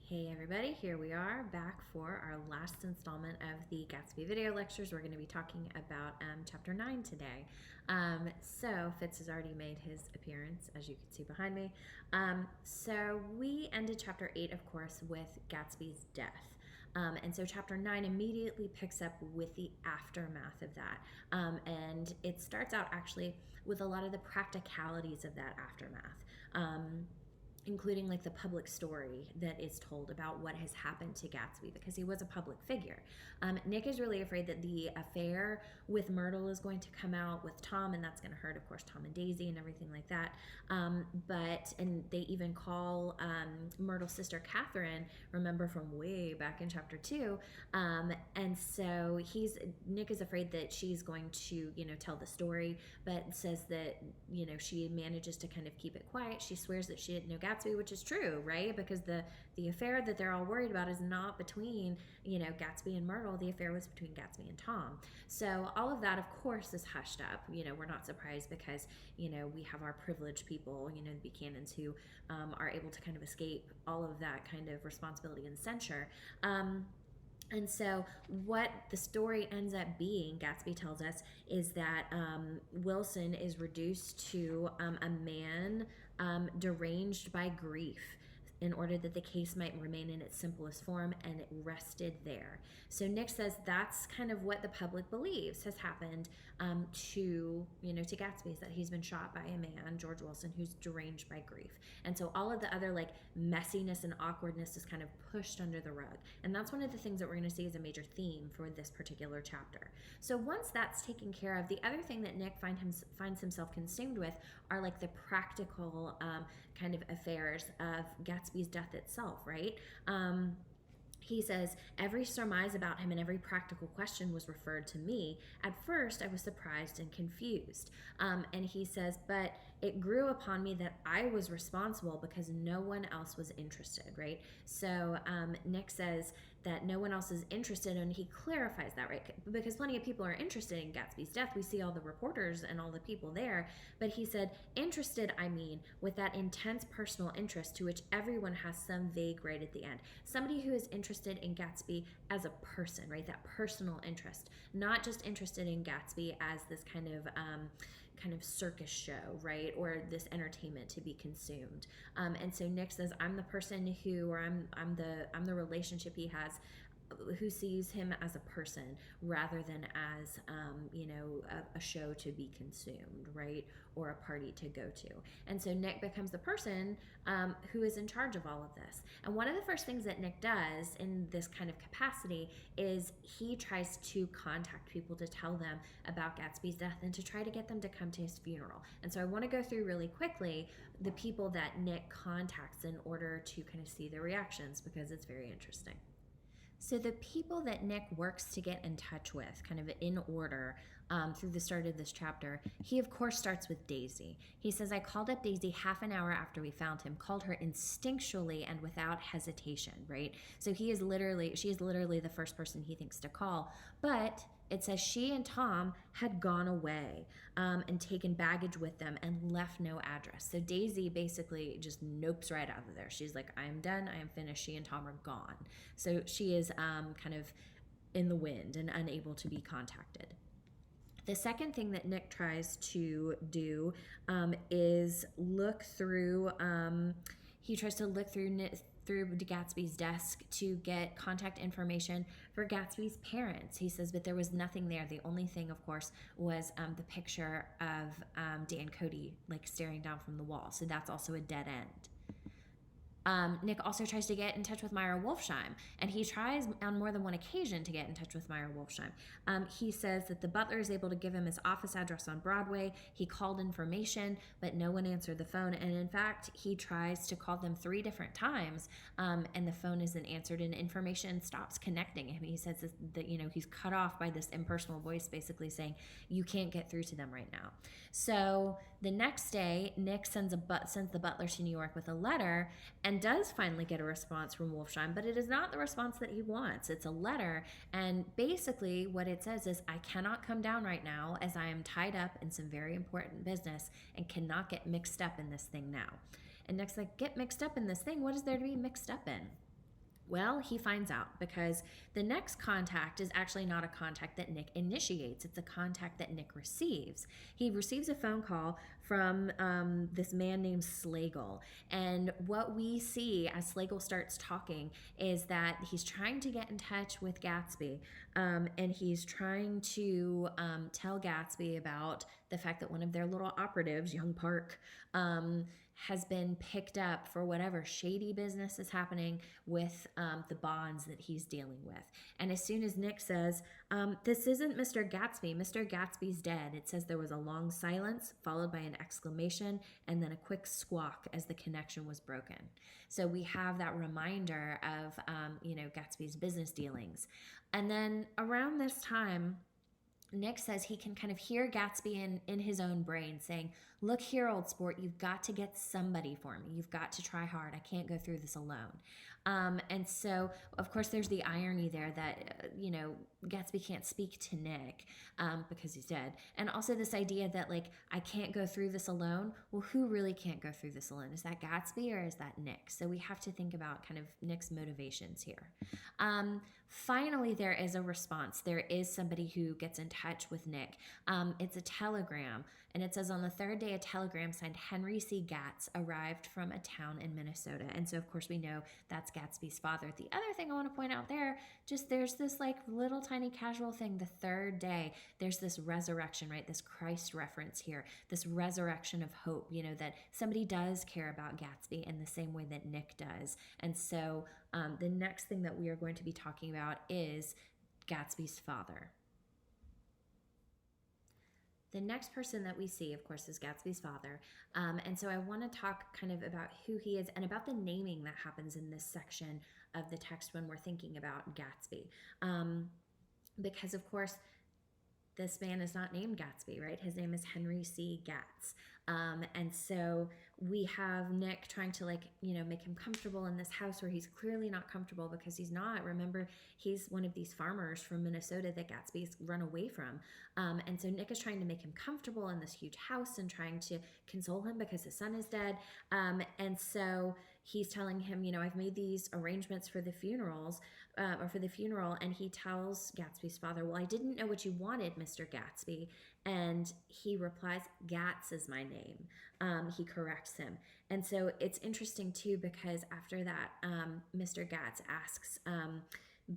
Hey everybody, here we are back for our last installment of the Gatsby video lectures. We're going to be talking about chapter 9 today. So Fitz has already made his appearance, as you can see behind me. So we ended chapter 8, of course, with Gatsby's death. And so chapter 9 immediately picks up with the aftermath of that. And it starts out actually with a lot of the practicalities of that aftermath. Including like the public story that is told about what has happened to Gatsby because he was a public figure. Nick is really afraid that the affair with Myrtle is going to come out with Tom, and that's going to hurt, of course, Tom and Daisy and everything like that. And they even call Myrtle's sister Catherine, remember from way back in chapter 2. And so Nick is afraid that she's going to, tell the story, but says that, she manages to kind of keep it quiet. She swears that she didn't know Gatsby, which is true, right? Because the affair that they're all worried about is not between, Gatsby and Myrtle. The affair was between Gatsby and Tom. So all of that, of course, is hushed up. We're not surprised because, we have our privileged people, the Buchanans who are able to kind of escape all of that kind of responsibility and censure. And so what the story ends up being, Gatsby tells us, is that Wilson is reduced to a man deranged by grief in order that the case might remain in its simplest form, and it rested there. So Nick says that's kind of what the public believes has happened to Gatsby, is that he's been shot by a man, George Wilson, who's deranged by grief. And so all of the other like messiness and awkwardness is kind of pushed under the rug. And that's one of the things that we're going to see as a major theme for this particular chapter. So once that's taken care of, the other thing that Nick finds himself consumed with are like the practical kind of affairs of Gatsby's death itself, right? He says, every surmise about him and every practical question was referred to me. At first, I was surprised and confused. And he says, but it grew upon me that I was responsible because no one else was interested, right? So Nick says that no one else is interested, and he clarifies that, right? Because plenty of people are interested in Gatsby's death. We see all the reporters and all the people there. But he said, interested, I mean, with that intense personal interest to which everyone has some vague right at the end. Somebody who is interested in Gatsby as a person, right? That personal interest, not just interested in Gatsby as this kind of circus show, right? Or this entertainment to be consumed. And so Nick says, I'm the person who, or I'm the relationship he has, who sees him as a person rather than as a show to be consumed, right? Or a party to go to. And so Nick becomes the person who is in charge of all of this. And one of the first things that Nick does in this kind of capacity is he tries to contact people to tell them about Gatsby's death and to try to get them to come to his funeral. And so I want to go through really quickly the people that Nick contacts in order to kind of see their reactions, because it's very interesting. So the people that Nick works to get in touch with, kind of in order, through the start of this chapter, he of course starts with Daisy. He says, I called up Daisy half an hour after we found him, called her instinctually and without hesitation, right? So she is literally the first person he thinks to call. But it says she and Tom had gone away and taken baggage with them and left no address. So Daisy basically just nopes right out of there. She's like, I am done. I am finished. She and Tom are gone. So she is kind of in the wind and unable to be contacted. The second thing that Nick tries to do is look through, he tries to look through Gatsby's desk to get contact information for Gatsby's parents. He says, but there was nothing there. The only thing, of course, was the picture of Dan Cody like staring down from the wall. So that's also a dead end. Nick also tries to get in touch with Myra Wolfsheim, and he tries on more than one occasion to get in touch with Myra Wolfsheim. He says that the butler is able to give him his office address on Broadway. He called information, but no one answered the phone, and in fact, he tries to call them 3 different times, and the phone isn't answered, and information stops connecting him. He says that he's cut off by this impersonal voice basically saying, you can't get through to them right now. So the next day, Nick sends the butler to New York with a letter, and does finally get a response from Wolfsheim, but it is not the response that he wants. It's a letter, and basically what it says is, I cannot come down right now as I am tied up in some very important business and cannot get mixed up in this thing now. And Nick's like, get mixed up in this thing? What is there to be mixed up in? Well, he finds out because the next contact is actually not a contact that Nick initiates. It's a contact that Nick receives. He receives a phone call from this man named Slagle. And what we see as Slagle starts talking is that he's trying to get in touch with Gatsby. And he's trying to tell Gatsby about the fact that one of their little operatives, young Park, has been picked up for whatever shady business is happening with the bonds that he's dealing with. And as soon as Nick says, this isn't Mr. Gatsby, Mr. Gatsby's dead, it says there was a long silence followed by an exclamation and then a quick squawk as the connection was broken. So we have that reminder of, Gatsby's business dealings. And then around this time, Nick says he can kind of hear Gatsby in his own brain saying, look here, old sport, you've got to get somebody for me. You've got to try hard. I can't go through this alone. And so, of course, there's the irony there that, Gatsby can't speak to Nick because he's dead. And also this idea that, like, I can't go through this alone. Well, who really can't go through this alone? Is that Gatsby or is that Nick? So we have to think about kind of Nick's motivations here. Finally, there is a response. There is somebody who gets in touch with Nick. It's a telegram, and it says on the third day, a telegram signed Henry C. Gatz arrived from a town in Minnesota. And so, of course, we know that's Gatsby's father. The other thing I want to point out there, just there's this like little tiny casual thing. The third day, there's this resurrection, right? This Christ reference here, this resurrection of hope, that somebody does care about Gatsby in the same way that Nick does. And so the next thing that we are going to be talking about is Gatsby's father. The next person that we see, of course, is Gatsby's father. And so I want to talk kind of about who he is and about the naming that happens in this section of the text when we're thinking about Gatsby. Because, of course, this man is not named Gatsby, right? His name is Henry C. Gatz. And so we have Nick trying to make him comfortable in this house where he's clearly not comfortable because he's not. Remember, he's one of these farmers from Minnesota that Gatsby's run away from. And so Nick is trying to make him comfortable in this huge house and trying to console him because his son is dead. And so he's telling him, I've made these arrangements for the funerals, or for the funeral. And he tells Gatsby's father, well, I didn't know what you wanted, Mr. Gatsby. And he replies, Gatz is my name. He corrects him. And so it's interesting too, because after that, Mr. Gatz asks,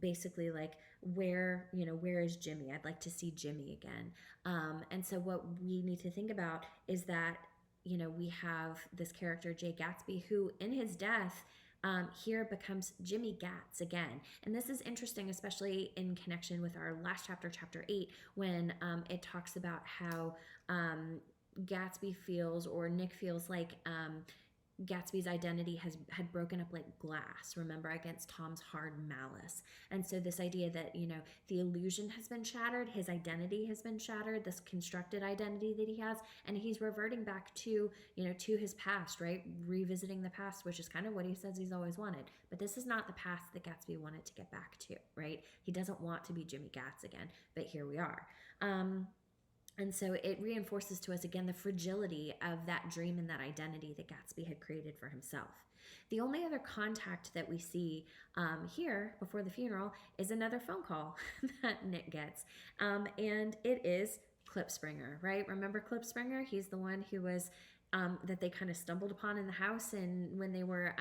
basically like, where is Jimmy? I'd like to see Jimmy again. And so what we need to think about is that, we have this character, Jay Gatsby, who in his death, here becomes Jimmy Gatz again. And this is interesting, especially in connection with our last chapter, chapter 8, when it talks about how Gatsby feels, or Nick feels like Gatsby's identity had broken up like glass, remember, against Tom's hard malice. And so this idea that, the illusion has been shattered, his identity has been shattered, this constructed identity that he has, and he's reverting back to, to his past, right? Revisiting the past, which is kind of what he says he's always wanted. But this is not the past that Gatsby wanted to get back to, right? He doesn't want to be Jimmy Gatz again, but here we are. And so it reinforces to us again the fragility of that dream and that identity that Gatsby had created for himself. The only other contact that we see here before the funeral is another phone call that Nick gets. And it is Klipspringer, right? Remember Klipspringer? He's the one who was that they kind of stumbled upon in the house, and when they were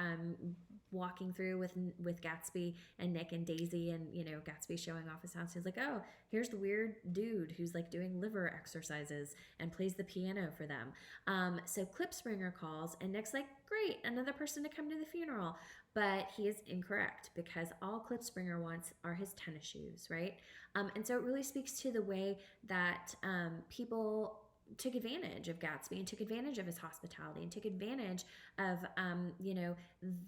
walking through with Gatsby and Nick and Daisy, and Gatsby showing off his house, he's like, oh, here's the weird dude who's like doing liver exercises and plays the piano for them. So Klipspringer calls, and Nick's like, great, another person to come to the funeral. But he is incorrect, because all Klipspringer wants are his tennis shoes, right? And so it really speaks to the way that people took advantage of Gatsby and took advantage of his hospitality and took advantage of,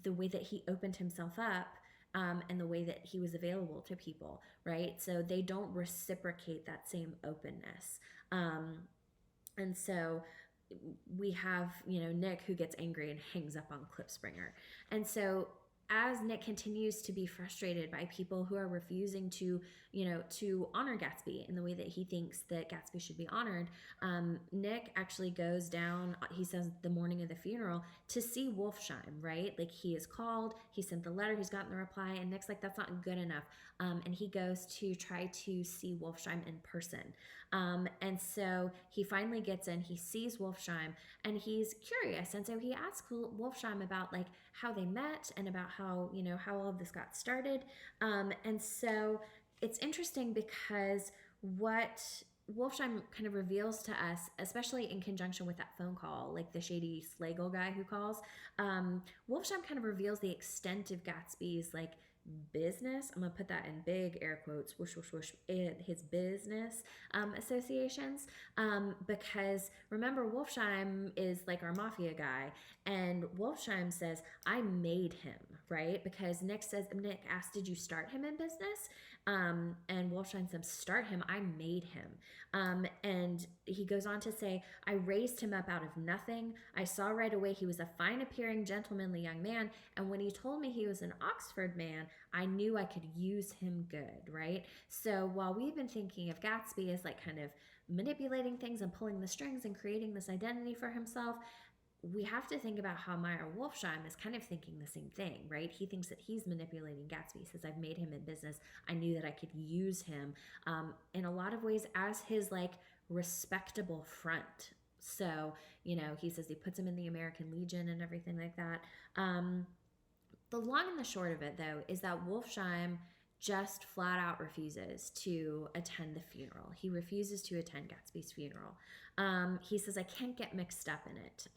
the way that he opened himself up, and the way that he was available to people, right? So they don't reciprocate that same openness. And so we have, Nick who gets angry and hangs up on Klipspringer. And so as Nick continues to be frustrated by people who are refusing to, to honor Gatsby in the way that he thinks that Gatsby should be honored, Nick actually goes down, he says, the morning of the funeral to see Wolfsheim, right? Like, he is called, he sent the letter, he's gotten the reply, and Nick's like, that's not good enough. And he goes to try to see Wolfsheim in person. And so he finally gets in, he sees Wolfsheim, and he's curious. And so he asks Wolfsheim about like how they met and about how, how all of this got started. And so it's interesting because what Wolfsheim kind of reveals to us, especially in conjunction with that phone call, like the shady Slagle guy who calls, Wolfsheim kind of reveals the extent of Gatsby's like business. I'm gonna put that in big air quotes, whoosh, whoosh, whoosh, his business associations, because remember, Wolfsheim is like our mafia guy, and Wolfsheim says, I made him, right? Because Nick asked, did you start him in business? And Wolfsheim says, start him, I made him. And he goes on to say, I raised him up out of nothing. I saw right away he was a fine appearing, gentlemanly young man, and when he told me he was an Oxford man, I knew I could use him good, right? So while we've been thinking of Gatsby as like kind of manipulating things and pulling the strings and creating this identity for himself, we have to think about how Meyer Wolfsheim is kind of thinking the same thing, right? He thinks that he's manipulating Gatsby. He says, I've made him in business. I knew that I could use him in a lot of ways as his like respectable front. So, he says he puts him in the American Legion and everything like that. The long and the short of it, though, is that Wolfsheim just flat out refuses to attend the funeral. He refuses to attend Gatsby's funeral. He says, I can't get mixed up in it.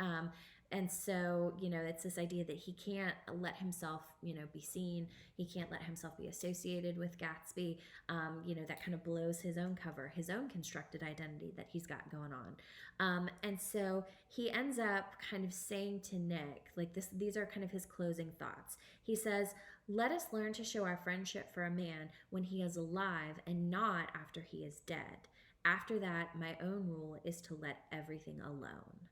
And so, it's this idea that he can't let himself, be seen. He can't let himself be associated with Gatsby. That kind of blows his own cover, his own constructed identity that he's got going on. And so he ends up kind of saying to Nick, like these are kind of his closing thoughts. He says, let us learn to show our friendship for a man when he is alive and not after he is dead. After that, my own rule is to let everything alone.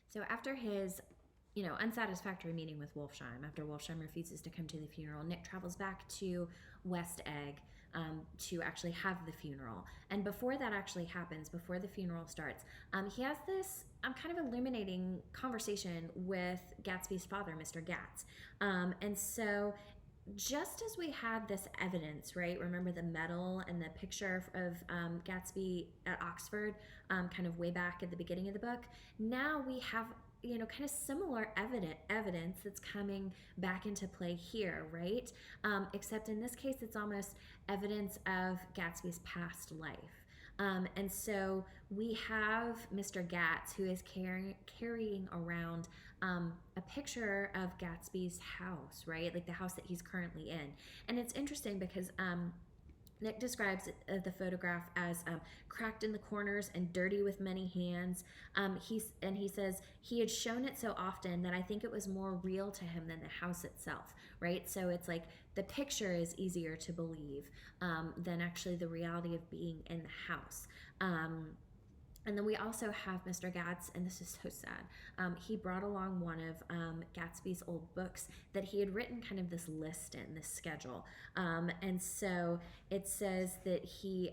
So after his, unsatisfactory meeting with Wolfsheim, after Wolfsheim refuses to come to the funeral, Nick travels back to West Egg to actually have the funeral. And before that actually happens, before the funeral starts, he has this kind of illuminating conversation with Gatsby's father, Mr. Gats. And so just as we had this evidence, right? Remember the medal and the picture of Gatsby at Oxford, kind of way back at the beginning of the book. Now we have, kind of similar evidence that's coming back into play here, right? Except in this case, it's almost evidence of Gatsby's past life. And so we have Mr. Gats, who is carrying around a picture of Gatsby's house, right? Like the house that he's currently in. And it's interesting because Nick describes the photograph as cracked in the corners and dirty with many hands. He says he had shown it so often that I think it was more real to him than the house itself, right? So it's like the picture is easier to believe than actually the reality of being in the house. And then we also have Mr. Gats, and this is so sad. He brought along one of Gatsby's old books that he had written kind of this list in, this schedule. And so it says that he,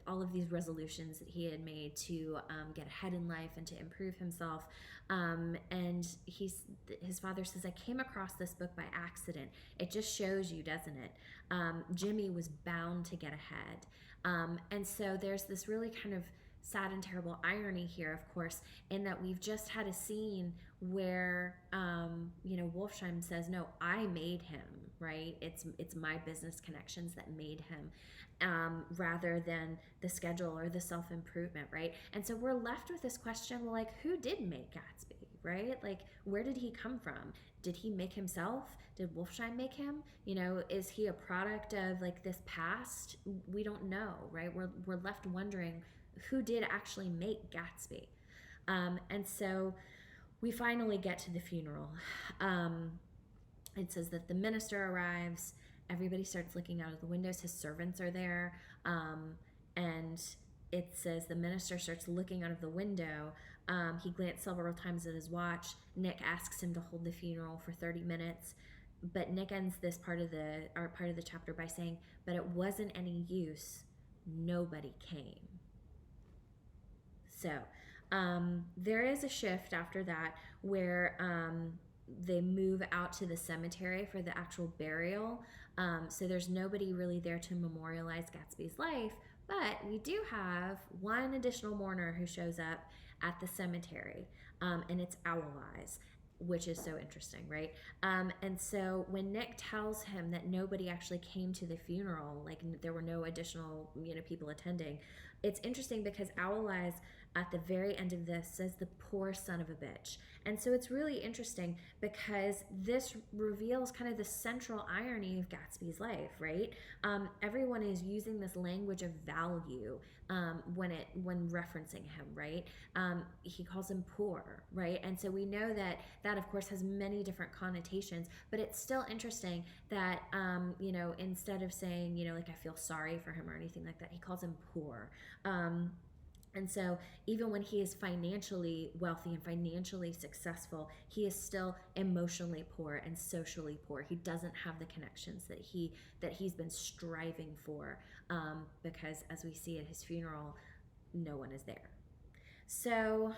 all of these resolutions that he had made to get ahead in life and to improve himself. And his father says, I came across this book by accident. It just shows you, doesn't it? Jimmy was bound to get ahead. And so there's this really kind of sad and terrible irony here, of course, in that we've just had a scene where, Wolfsheim says, no, I made him, right? It's my business connections that made him, rather than the schedule or the self-improvement, right? And so we're left with this question, well, like, who did make Gatsby, right? Like, where did he come from? Did he make himself? Did Wolfsheim make him? Is he a product of like this past? We don't know, right? We're left wondering who did actually make Gatsby. And so we finally get to the funeral. It says that the minister arrives. Everybody starts looking out of the windows. His servants are there. And it says the minister starts looking out of the window. He glanced several times at his watch. Nick asks him to hold the funeral for 30 minutes. But Nick ends this part of the chapter by saying, but it wasn't any use. Nobody came. So there is a shift after that where they move out to the cemetery for the actual burial. So there's nobody really there to memorialize Gatsby's life, but we do have one additional mourner who shows up at the cemetery, and it's Owl Eyes, which is so interesting, right? And so when Nick tells him that nobody actually came to the funeral, like there were no additional, people attending, it's interesting because Owl Eyes at the very end of this says the poor son of a bitch. And so it's really interesting because this reveals kind of the central irony of Gatsby's life, right? Everyone is using this language of value when referencing him, right? He calls him poor, right? And so we know that of course has many different connotations, but it's still interesting that instead of saying like I feel sorry for him or anything like that, he calls him poor. And so even when he is financially wealthy and financially successful, he is still emotionally poor and socially poor. He doesn't have the connections that he's been striving for, because as we see at his funeral, no one is there. So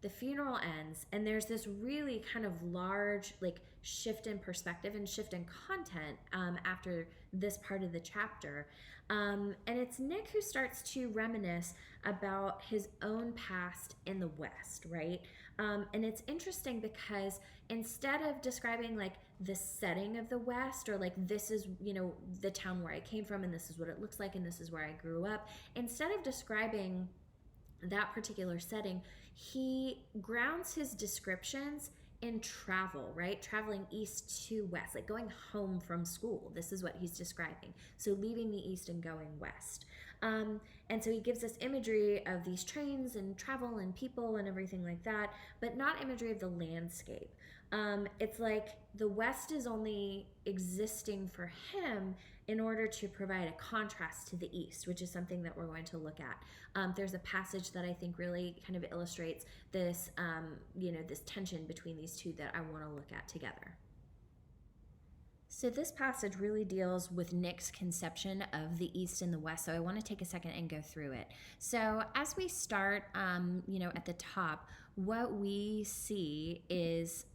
the funeral ends, and there's this really kind of large shift in perspective and shift in content after this part of the chapter. And it's Nick who starts to reminisce about his own past in the West, right? And it's interesting because instead of describing the setting of the West, or this is, the town where I came from and this is what it looks like and this is where I grew up, instead of describing that particular setting, he grounds his descriptions in travel, right? Traveling east to west, going home from school. This is what he's describing. So leaving the east and going west. And so he gives us imagery of these trains and travel and people and everything like that, but not imagery of the landscape. It's like the West is only existing for him in order to provide a contrast to the East, which is something that we're going to look at. There's a passage that I think really kind of illustrates this, this tension between these two that I want to look at together. So this passage really deals with Nick's conception of the East and the West, so I want to take a second and go through it. So as we start, at the top, what we see is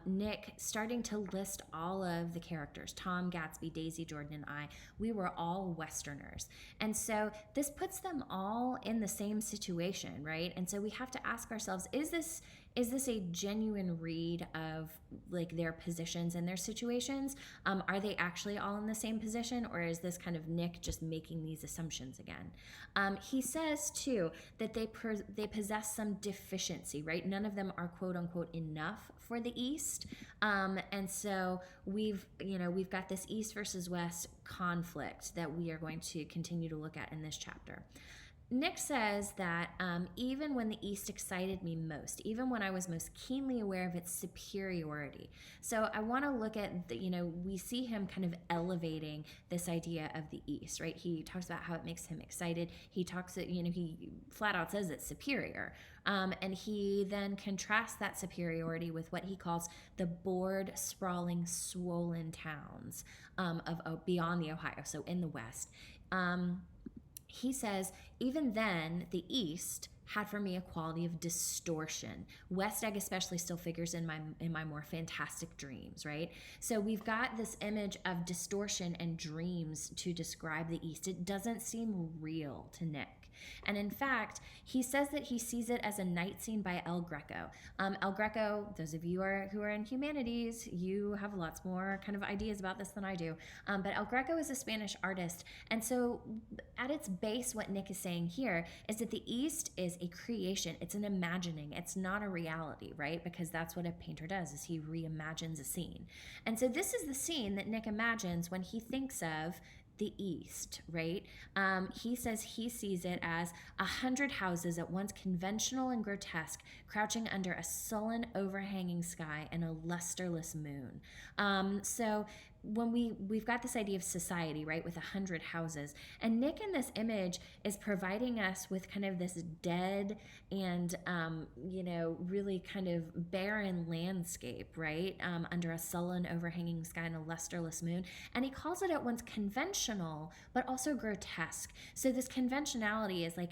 Nick starting to list all of the characters. Tom, Gatsby, Daisy, Jordan, and I. We were all Westerners. And so this puts them all in the same situation, right? And so we have to ask ourselves, is this a genuine read of their positions and their situations? Are they actually all in the same position, or is this kind of Nick just making these assumptions again? He says too that they possess some deficiency, right? None of them are quote unquote enough for the East, and so we've got this East versus West conflict that we are going to continue to look at in this chapter. Nick says that even when the East excited me most, even when I was most keenly aware of its superiority. So I want to look at, we see him kind of elevating this idea of the East, right? He talks about how it makes him excited. He talks, he flat out says it's superior. And he then contrasts that superiority with what he calls the bored, sprawling, swollen towns of beyond the Ohio, so in the West. He says, even then, the East had for me a quality of distortion. West Egg especially still figures in my more fantastic dreams, right? So we've got this image of distortion and dreams to describe the East. It doesn't seem real to Nick. And in fact, he says that he sees it as a night scene by El Greco. El Greco, those of you who are in humanities, you have lots more kind of ideas about this than I do. But El Greco is a Spanish artist. And so at its base, what Nick is saying here is that the East is a creation. It's an imagining. It's not a reality, right? Because that's what a painter does, is he reimagines a scene. And so this is the scene that Nick imagines when he thinks of the east, right? He says he sees it as 100 houses, at once conventional and grotesque, crouching under a sullen, overhanging sky and a lusterless moon. So when we've got this idea of society, right, with 100 houses, and Nick in this image is providing us with kind of this dead and really kind of barren landscape, right, under a sullen, overhanging sky and a lusterless moon. And he calls it at once conventional but also grotesque. So this conventionality is like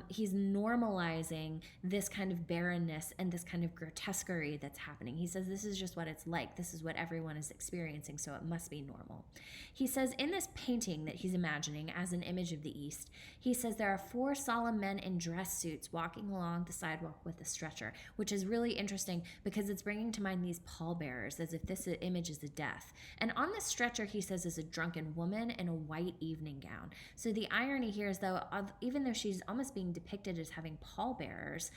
he's normalizing this kind of barrenness and this kind of grotesquerie that's happening. He says this is just what it's like. This is what everyone is experiencing, so it must be normal. He says in this painting that he's imagining as an image of the East, he says there are 4 solemn men in dress suits walking along the sidewalk with a stretcher, which is really interesting because it's bringing to mind these pallbearers as if this image is a death. And on this stretcher, he says, is a drunken woman in a white evening gown. So the irony here is, though, even though she's almost being depicted as having pallbearers,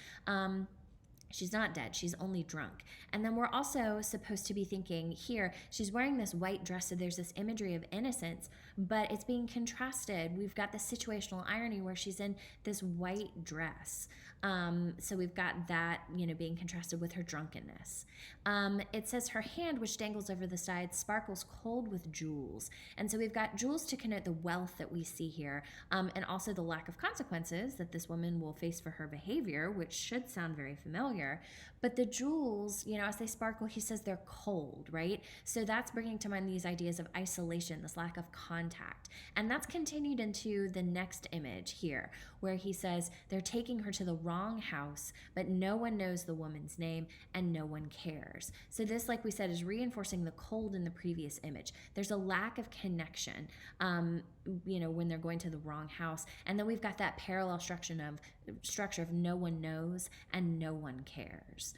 she's not dead, she's only drunk. And then we're also supposed to be thinking here, she's wearing this white dress, so there's this imagery of innocence, but it's being contrasted. We've got the situational irony where she's in this white dress. So we've got that, being contrasted with her drunkenness. It says her hand, which dangles over the side, sparkles cold with jewels. And so we've got jewels to connote the wealth that we see here, and also the lack of consequences that this woman will face for her behavior, which should sound very familiar. But the jewels, as they sparkle, he says they're cold, right? So that's bringing to mind these ideas of isolation, this lack of contact. And that's continued into the next image here, where he says they're taking her to the wrong house, but no one knows the woman's name and no one cares. So this, like we said, is reinforcing the cold in the previous image. There's a lack of connection, when they're going to the wrong house. And then we've got that parallel structure of no one knows and no one cares.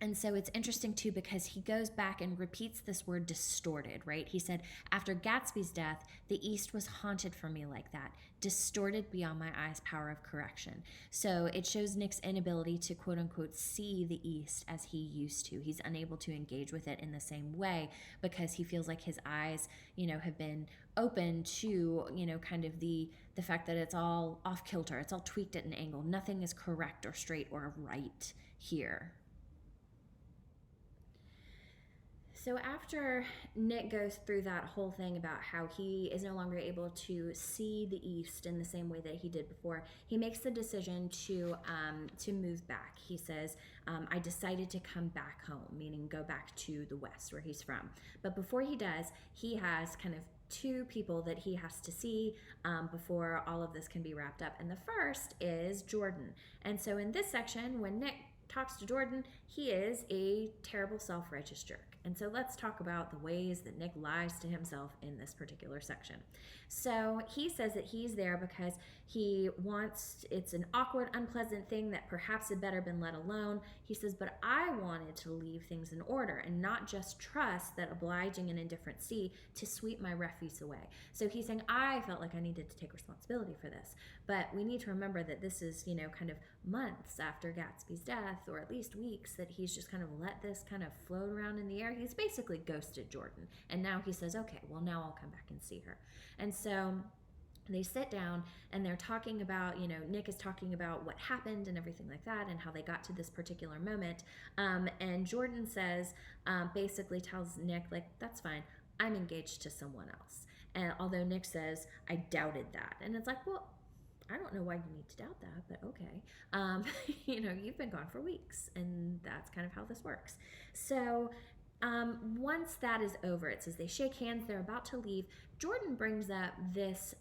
And so it's interesting, too, because he goes back and repeats this word distorted, right? He said, after Gatsby's death, the East was haunted for me like that, distorted beyond my eyes' power of correction. So it shows Nick's inability to, quote unquote, see the East as he used to. He's unable to engage with it in the same way because he feels like his eyes, have been open to, kind of the fact that it's all off kilter. It's all tweaked at an angle. Nothing is correct or straight or right here. So after Nick goes through that whole thing about how he is no longer able to see the East in the same way that he did before, he makes the decision to move back. He says, I decided to come back home, meaning go back to the West where he's from. But before he does, he has kind of 2 people that he has to see before all of this can be wrapped up. And the first is Jordan. And so in this section, when Nick talks to Jordan, he is a terrible self-righteous jerk. And so let's talk about the ways that Nick lies to himself in this particular section. So he says that he's there because he wants, it's an awkward, unpleasant thing that perhaps had better been let alone. He says, but I wanted to leave things in order and not just trust that obliging an indifferent sea to sweep my refuse away. So he's saying, I felt like I needed to take responsibility for this. But we need to remember that this is, kind of months after Gatsby's death, or at least weeks, that he's just kind of let this kind of float around in the air. He's basically ghosted Jordan. And now he says, okay, well, now I'll come back and see her. And so they sit down and they're talking about, Nick is talking about what happened and everything like that and how they got to this particular moment. And Jordan says, basically tells Nick, like, that's fine, I'm engaged to someone else. And although Nick says, I doubted that. And it's like, well, I don't know why you need to doubt that, but okay. You've been gone for weeks, and that's kind of how this works. So once that is over, it says they shake hands, they're about to leave. Jordan brings up this,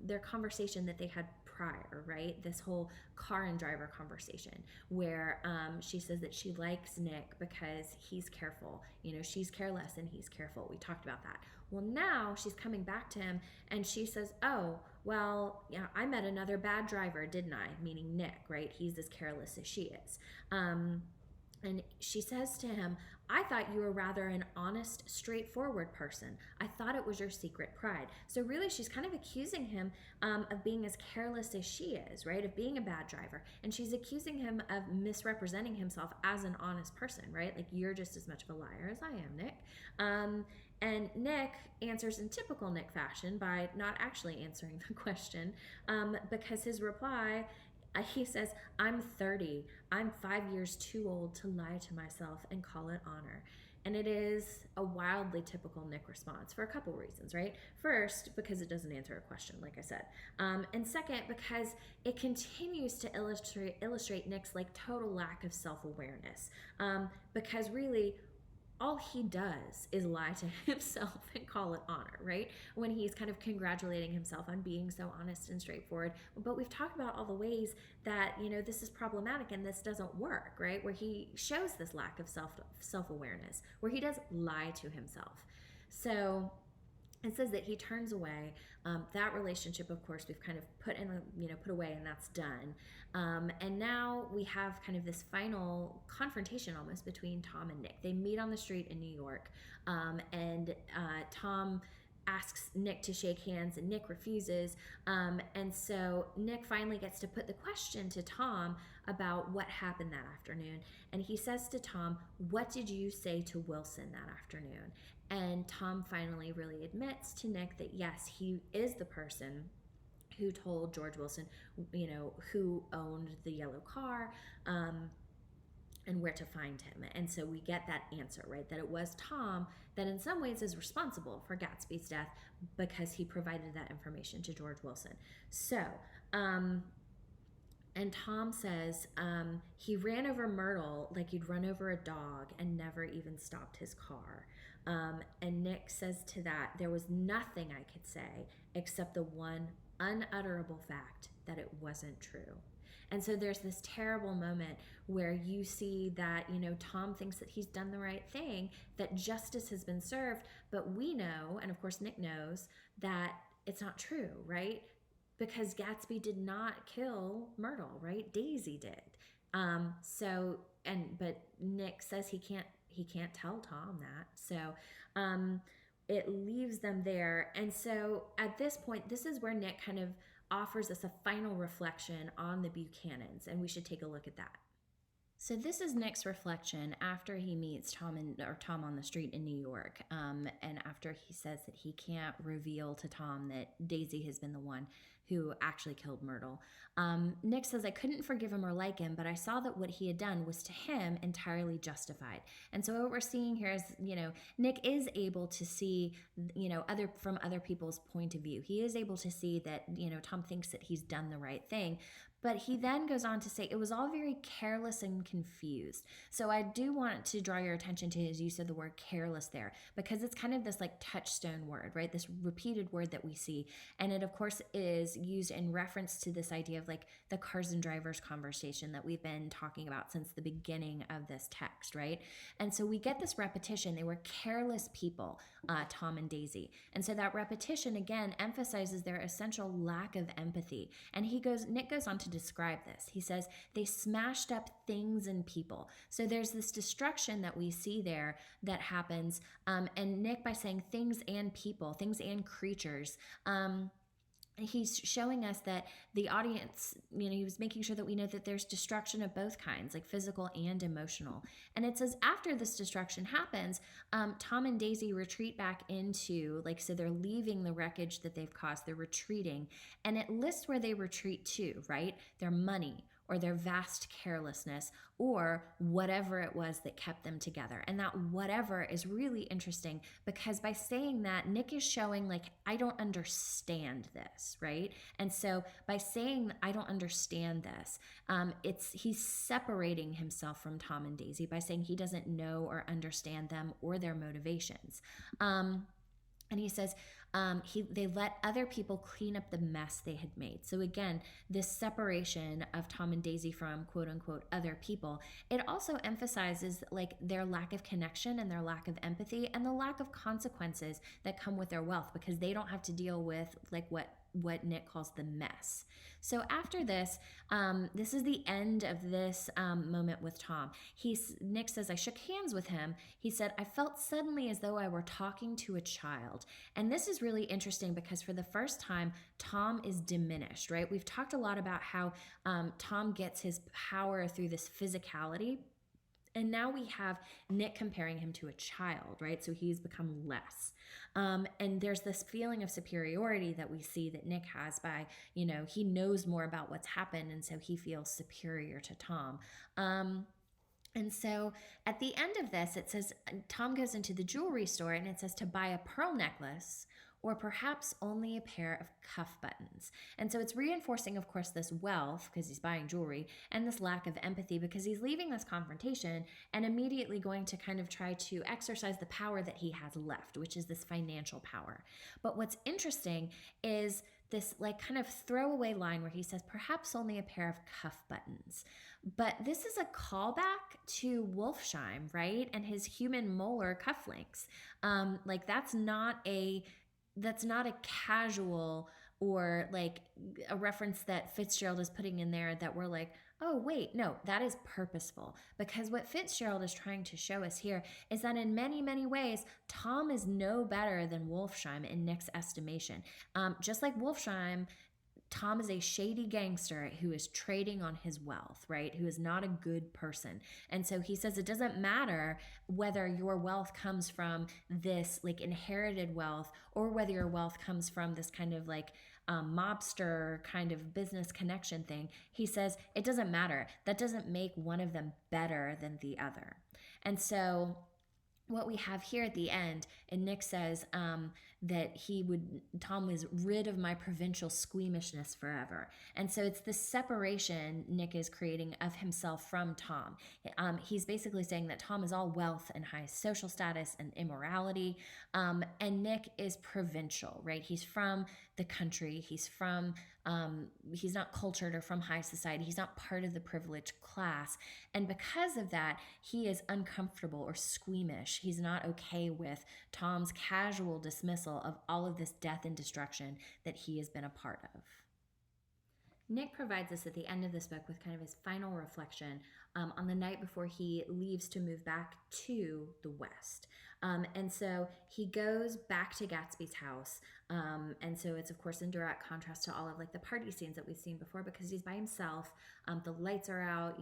their conversation that they had prior, right? This whole car and driver conversation where she says that she likes Nick because he's careful. She's careless and he's careful. We talked about that. Well, now she's coming back to him and she says, oh, well, yeah, I met another bad driver, didn't I? Meaning Nick, right? He's as careless as she is. And she says to him, I thought you were rather an honest, straightforward person. I thought it was your secret pride. So really, she's kind of accusing him of being as careless as she is, right? Of being a bad driver. And she's accusing him of misrepresenting himself as an honest person, right? Like, you're just as much of a liar as I am, Nick. And Nick answers in typical Nick fashion by not actually answering the question, because his reply, he says, I'm 30. I'm 5 years too old to lie to myself and call it honor. And it is a wildly typical Nick response for a couple reasons, right? First, because it doesn't answer a question, like I said. And second, because it continues to illustrate Nick's like total lack of self-awareness. Because really, all he does is lie to himself and call it honor, right? When he's kind of congratulating himself on being so honest and straightforward. But we've talked about all the ways that, this is problematic and this doesn't work, right? Where he shows this lack of self-awareness, where he does lie to himself. So it says that he turns away. That relationship, of course, we've kind of put away, and that's done. And now we have kind of this final confrontation almost between Tom and Nick. They meet on the street in New York, and Tom asks Nick to shake hands, and Nick refuses. And so Nick finally gets to put the question to Tom about what happened that afternoon. And he says to Tom, "What did you say to Wilson that afternoon?" And Tom finally really admits to Nick that yes, he is the person who told George Wilson, who owned the yellow car, and where to find him. And so we get that answer, right? That it was Tom that in some ways is responsible for Gatsby's death because he provided that information to George Wilson. So, and Tom says he ran over Myrtle like he'd run over a dog and never even stopped his car. And Nick says to that, there was nothing I could say except the one unutterable fact that it wasn't true. And so there's this terrible moment where you see that, Tom thinks that he's done the right thing, that justice has been served, but we know, and of course Nick knows, that it's not true, right? Because Gatsby did not kill Myrtle, right? Daisy did. But Nick says he can't tell Tom that. So it leaves them there. And so at this point, this is where Nick kind of offers us a final reflection on the Buchanans, and we should take a look at that. So this is Nick's reflection after he meets Tom on the street in New York, and after he says that he can't reveal to Tom that Daisy has been the one who actually killed Myrtle. Nick says, I couldn't forgive him or like him, but I saw that what he had done was to him entirely justified. And so what we're seeing here is, Nick is able to see, from other people's point of view. He is able to see that, Tom thinks that he's done the right thing. But he then goes on to say it was all very careless and confused. So I do want to draw your attention to his use of the word careless there, because it's kind of this like touchstone word, right? This repeated word that we see. And it, of course, is used in reference to this idea of like the cars and drivers conversation that we've been talking about since the beginning of this text, right? And so we get this repetition. They were careless people, Tom and Daisy. And so that repetition, again, emphasizes their essential lack of empathy. And Nick goes on to describe this. He says, they smashed up things and people. So there's this destruction that we see there that happens. And Nick, by saying things and people, things and creatures, he's showing us that the audience, he was making sure that we know that there's destruction of both kinds, like physical and emotional. And it says after this destruction happens, Tom and Daisy retreat back into, so they're leaving the wreckage that they've caused, they're retreating. And it lists where they retreat to, right? Their money, or their vast carelessness, or whatever it was that kept them together. And that whatever is really interesting, because by saying that, Nick is showing I don't understand this, right? And so by saying I don't understand this, he's separating himself from Tom and Daisy by saying he doesn't know or understand them or their motivations. And he says, they let other people clean up the mess they had made. So again, this separation of Tom and Daisy from quote unquote other people, it also emphasizes their lack of connection and their lack of empathy and the lack of consequences that come with their wealth, because they don't have to deal with what what Nick calls the mess. So after this, this is the end of this moment with Tom. Nick says, I shook hands with him. He said, I felt suddenly as though I were talking to a child. And this is really interesting because for the first time, Tom is diminished, right? We've talked a lot about how Tom gets his power through this physicality. And now we have Nick comparing him to a child, right? So he's become less. And there's this feeling of superiority that we see that Nick has by, he knows more about what's happened. And so he feels superior to Tom. And so at the end of this, it says, Tom goes into the jewelry store and it says to buy a pearl necklace or perhaps only a pair of cuff buttons. And so it's reinforcing, of course, this wealth because he's buying jewelry and this lack of empathy because he's leaving this confrontation and immediately going to kind of try to exercise the power that he has left, which is this financial power. But what's interesting is this like kind of throwaway line where he says perhaps only a pair of cuff buttons. But this is a callback to Wolfsheim, right? And his human molar cufflinks. Like that's not a casual or like a reference that Fitzgerald is putting in there that we're like, oh, wait, no, that is purposeful. Because what Fitzgerald is trying to show us here is that in many, many ways, Tom is no better than Wolfsheim in Nick's estimation. Just like Wolfsheim, Tom is a shady gangster who is trading on his wealth, right? Who is not a good person. And so he says it doesn't matter whether your wealth comes from this like inherited wealth or whether your wealth comes from this kind of like mobster kind of business connection thing. He says it doesn't matter. That doesn't make one of them better than the other. And so what we have here at the end, and Nick says that Tom was rid of my provincial squeamishness forever. And so it's this separation Nick is creating of himself from Tom. He's basically saying that Tom is all wealth and high social status and immorality. And Nick is provincial, right? He's from the country. He's not cultured or from high society. He's not part of the privileged class. And because of that, he is uncomfortable or squeamish. He's not okay with Tom's casual dismissal of all of this death and destruction that he has been a part of. Nick provides us at the end of this book with kind of his final reflection on the night before he leaves to move back to the West. And so he goes back to Gatsby's house. And so it's, of course, in direct contrast to all of like the party scenes that we've seen before because he's by himself. The lights are out,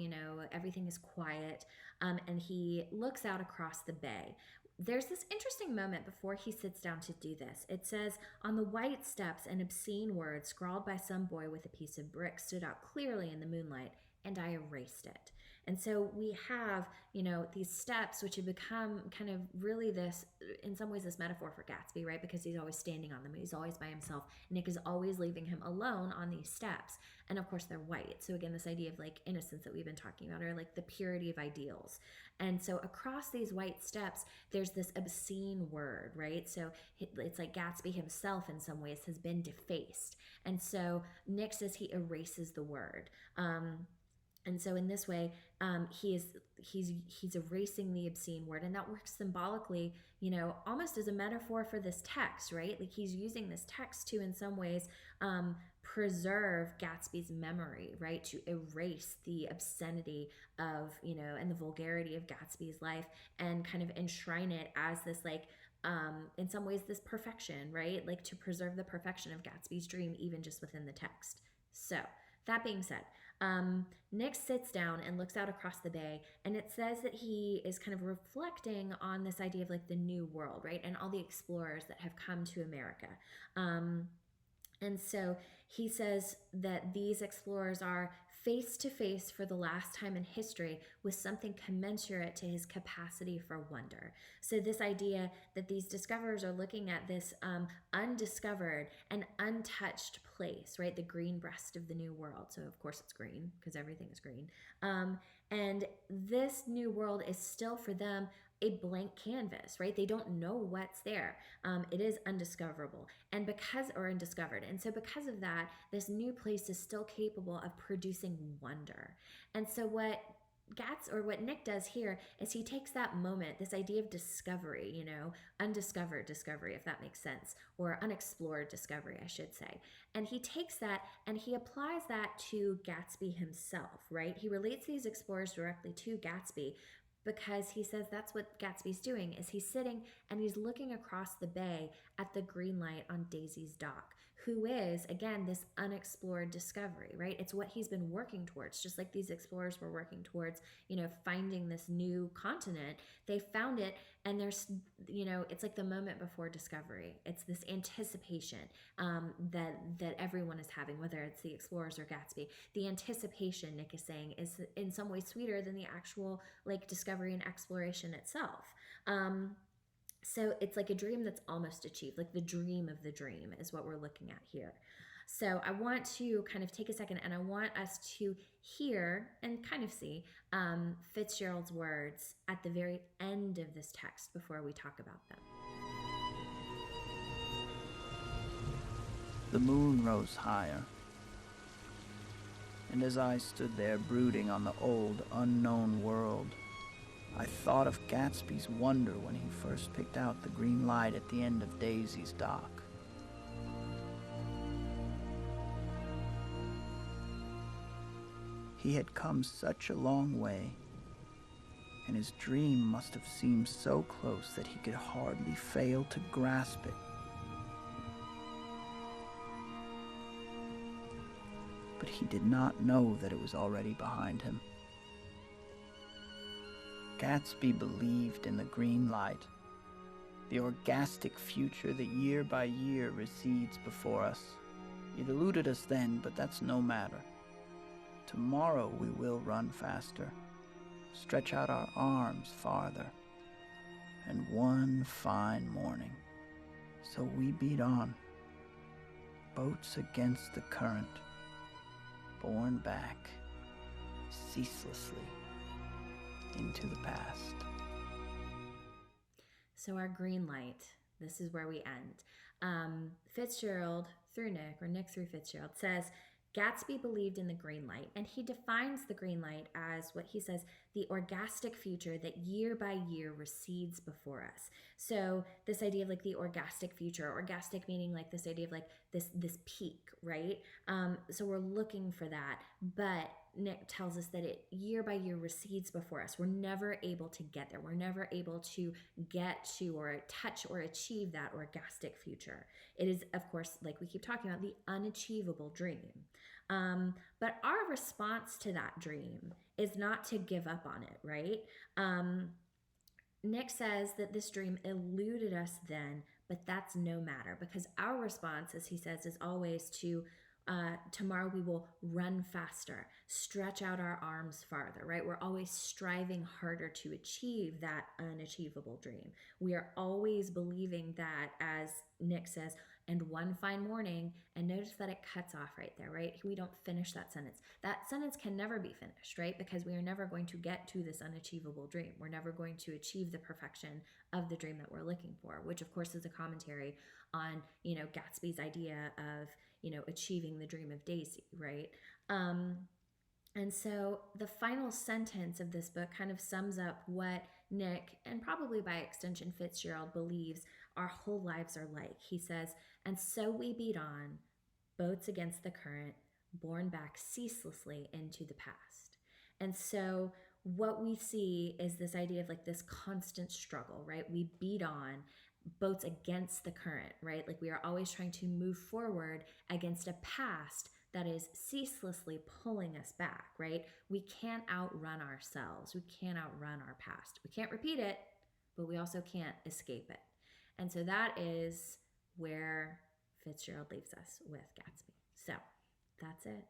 everything is quiet. And he looks out across the bay. There's this interesting moment before he sits down to do this. It says, on the white steps, an obscene word scrawled by some boy with a piece of brick stood out clearly in the moonlight, and I erased it. And so we have, these steps, which have become kind of really this, in some ways, this metaphor for Gatsby, right? Because he's always standing on them. He's always by himself. Nick is always leaving him alone on these steps. And of course, they're white. So again, this idea of like innocence that we've been talking about, or like the purity of ideals. And so across these white steps, there's this obscene word, right? So it's like Gatsby himself in some ways has been defaced. And so Nick says he erases the word. And so in this way, he's erasing the obscene word, and that works symbolically, almost as a metaphor for this text, right? Like he's using this text to, in some ways, preserve Gatsby's memory, right? To erase the obscenity of, and the vulgarity of Gatsby's life, and kind of enshrine it as this like, in some ways, this perfection, right? Like to preserve the perfection of Gatsby's dream, even just within the text. So that being said, Nick sits down and looks out across the bay, and it says that he is kind of reflecting on this idea of like the new world, right? And all the explorers that have come to America. And so he says that these explorers are face to face for the last time in history with something commensurate to his capacity for wonder. So this idea that these discoverers are looking at this undiscovered and untouched place, right? The green breast of the new world. So of course it's green because everything is green. And this new world is still for them a blank canvas, right? They don't know what's there. It is undiscoverable or undiscovered. And so because of that, this new place is still capable of producing wonder. And so what what Nick does here is he takes that moment, this idea of discovery, undiscovered discovery, if that makes sense, or unexplored discovery, I should say. And he takes that and he applies that to Gatsby himself, right? He relates these explorers directly to Gatsby because he says that's what Gatsby's doing is he's sitting and he's looking across the bay at the green light on Daisy's dock, who is, again, this unexplored discovery, right? It's what he's been working towards, just like these explorers were working towards, finding this new continent. They found it, and there's, it's like the moment before discovery. It's this anticipation that everyone is having, whether it's the explorers or Gatsby. The anticipation, Nick is saying, is in some ways sweeter than the actual like discovery and exploration itself. So it's like a dream that's almost achieved, like the dream of the dream is what we're looking at here. So I want to kind of take a second and I want us to hear and kind of see Fitzgerald's words at the very end of this text before we talk about them. The moon rose higher, and as I stood there brooding on the old, unknown world, I thought of Gatsby's wonder when he first picked out the green light at the end of Daisy's dock. He had come such a long way, and his dream must have seemed so close that he could hardly fail to grasp it. But he did not know that it was already behind him. Gatsby believed in the green light, the orgastic future that year by year recedes before us. It eluded us then, but that's no matter. Tomorrow we will run faster, stretch out our arms farther, and one fine morning, so we beat on, boats against the current, borne back ceaselessly into the past. So our green light, this is where we end. Fitzgerald through Nick, or Nick through Fitzgerald, says Gatsby believed in the green light, and he defines the green light as what he says, the orgastic future that year by year recedes before us. So this idea of like the orgastic future, orgastic meaning like this idea of like this peak, right? So we're looking for that, but Nick tells us that it year by year recedes before us. We're never able to get there. We're never able to get to or touch or achieve that orgastic future. It is, of course, like we keep talking about, the unachievable dream. But our response to that dream is not to give up on it, right? Nick says that this dream eluded us then, but that's no matter, because our response, as he says, is always to tomorrow we will run faster, stretch out our arms farther, right? We're always striving harder to achieve that unachievable dream. We are always believing that, as Nick says, and one fine morning, and notice that it cuts off right there, right? We don't finish that sentence. That sentence can never be finished, right? Because we are never going to get to this unachievable dream. We're never going to achieve the perfection of the dream that we're looking for, which of course is a commentary on, Gatsby's idea of, achieving the dream of Daisy, right? And so the final sentence of this book kind of sums up what Nick, and probably by extension Fitzgerald, believes our whole lives are like. He says, and so we beat on, boats against the current, borne back ceaselessly into the past. And so what we see is this idea of like this constant struggle, right? We beat on, boats against the current, right? Like we are always trying to move forward against a past that is ceaselessly pulling us back, right? We can't outrun ourselves. We can't outrun our past. We can't repeat it, but we also can't escape it. And so that is where Fitzgerald leaves us with Gatsby. So that's it.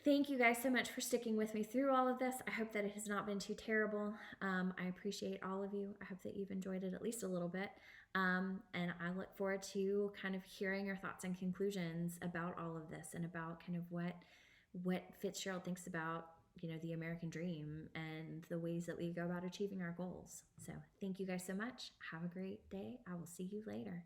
Thank you guys so much for sticking with me through all of this. I hope that it has not been too terrible. I appreciate all of you. I hope that you've enjoyed it at least a little bit. And I look forward to kind of hearing your thoughts and conclusions about all of this and about kind of what Fitzgerald thinks about, the American dream and the ways that we go about achieving our goals. So thank you guys so much. Have a great day. I will see you later.